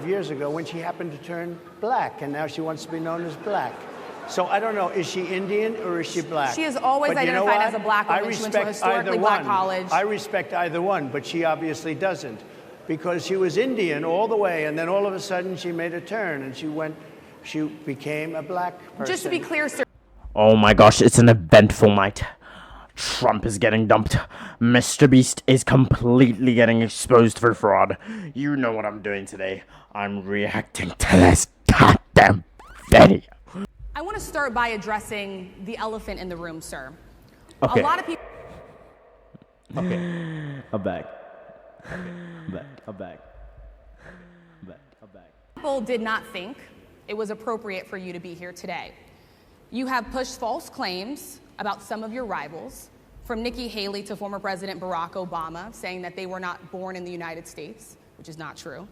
of years ago when she happened to turn black, and now she wants to be known as black. So I don't know, is she Indian or is she black? She has always identified as a black woman. She went to a historically black college. I respect either one, but she obviously doesn't, because she was Indian all the way, and then all of a sudden she made a turn, and she became a black person. Just to be clear, sir. Oh my gosh, it's an eventful night. Trump is getting dumped. Mr. Beast is completely getting exposed for fraud. You know what I'm doing today. I'm reacting to this goddamn video. I want to start by addressing the elephant in the room, sir. Okay. A lot of people... Okay. I'm back. I'm back. People did not think it was appropriate for you to be here today. You have pushed false claims about some of your rivals, from Nikki Haley to former President Barack Obama, saying that they were not born in the United States, which is not true.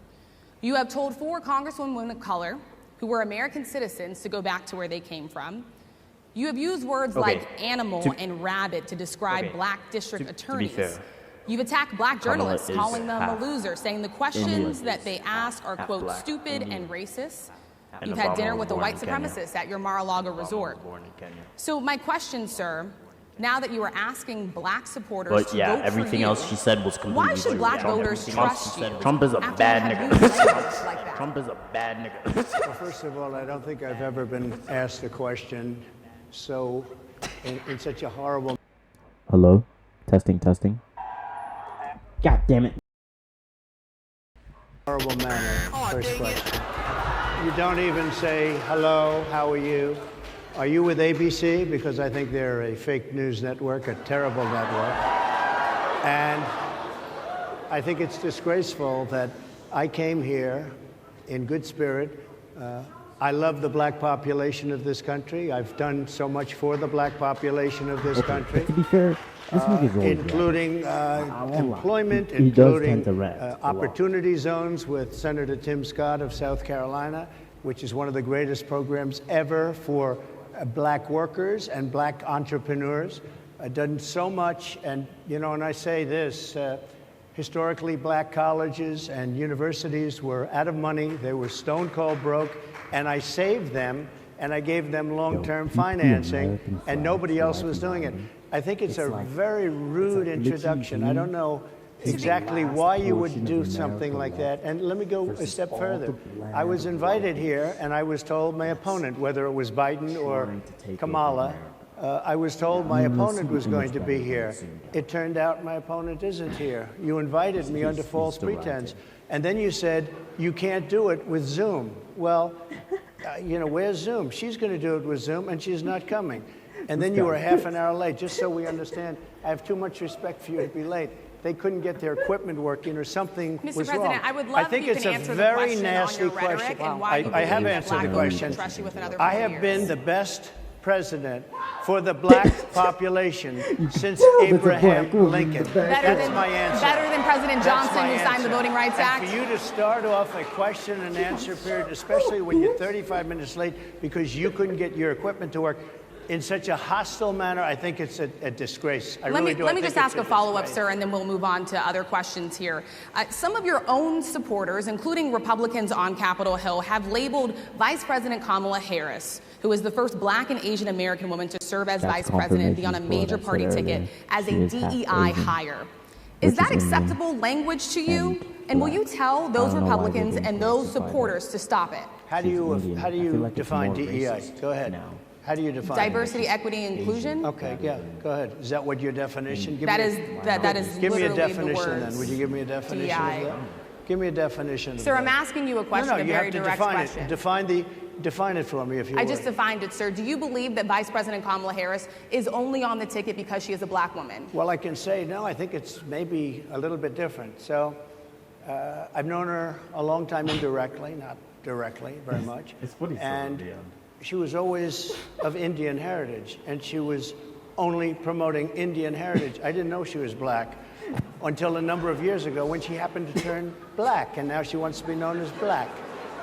You have told 4 congresswomen of color who were American citizens to go back to where they came from. You have used words like animal and rabbit to describe black district attorneys. To be fair, you've attacked black journalists, calling them a loser, saying the questions that they ask are, quote, stupid and racist. You've had dinner with a white supremacist at your Mar-a-Lago resort. So my question, sir, now that you are asking black supporters to vote for you, everything else she said was completely why should black voters trust you? Trump is a bad nigga. Like Trump is a bad nigga. Well, first of all, I don't think I've ever been asked a question so in such a horrible... Hello? Testing. God damn it. Horrible manner. First question. You don't even say, hello, how are you? Are you with ABC? Because I think they're a fake news network, a terrible network. And I think it's disgraceful that I came here in good spirit. I love the black population of this country. I've done so much for the black population of this country. To be fair, including employment, including opportunity zones with Senator Tim Scott of South Carolina, which is one of the greatest programs ever for black workers and black entrepreneurs. I've done so much, and you know, and I say this, historically black colleges and universities were out of money, they were stone cold broke, and I saved them, and I gave them long-term financing, and nobody else was doing it. I think it's a very rude introduction. I don't know exactly why you would do something like that. And let me go a step further. I was invited here, and I was told my opponent, whether it was Biden or Kamala, I was told my opponent was going to be here. It turned out my opponent isn't here. You invited me under false pretense. And then you said, you can't do it with Zoom. Well, you know, where's Zoom? She's going to do it with Zoom, and she's not coming. And then you were half an hour late, just so we understand. I have too much respect for you to be late. They couldn't get their equipment working or something was wrong. Mr. President, I would love if you can answer the question on your rhetoric and why you I have believe that answered black the voters question. trust you with another I 4 have years. been the best president for the black population since Abraham Lincoln. That's my answer. Better than President Johnson, who signed the Voting Rights Act? And for you to start off a question and answer period, especially when you're 35 minutes late because you couldn't get your equipment to work, in such a hostile manner, I think it's a disgrace. Let me just ask a follow-up, sir, and then we'll move on to other questions here. Some of your own supporters, including Republicans on Capitol Hill, have labeled Vice President Kamala Harris, who is the first black and Asian American woman to serve as vice president and be on a major party ticket, as a DEI hire. Is that acceptable language to you? And will you tell those Republicans and those supporters to stop it? How do you define DEI? Go ahead. How do you define diversity, equity, inclusion? Okay, yeah, go ahead. Is that what your definition? Give me a definition then. Would you give me a definition DEI. of that? Give me a definition. Sir, I'm asking you a question, a very direct question. Define it for me, if you would. I just defined it, sir. Do you believe that Vice President Kamala Harris is only on the ticket because she is a black woman? Well, I can say, no, I think it's maybe a little bit different. So I've known her a long time indirectly, not directly very much. And she was always of Indian heritage, and she was only promoting Indian heritage. I didn't know she was black until a number of years ago when she happened to turn black, and now she wants to be known as black.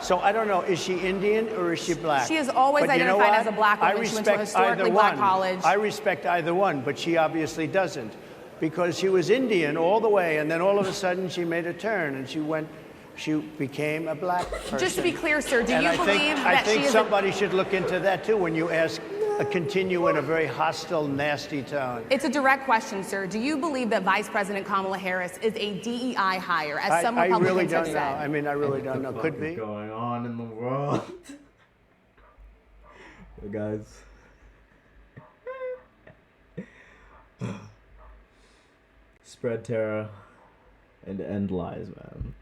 So I don't know, is she Indian or is she black? She has always identified as a black woman. She went to a historically black college. I respect either one, but she obviously doesn't, because she was Indian all the way, and then all of a sudden she made a turn, and she became a black person. Just to be clear, sir, do And you I believe think, that I think she is somebody should look into that too when you continue in a very hostile, nasty tone. It's a direct question, sir. Do you believe that Vice President Kamala Harris is a DEI hire, as some I Republicans really have don't know. said? I mean, I really don't know. What Could is be. going on in the world? Hey guys. Spread terror and end lies, man.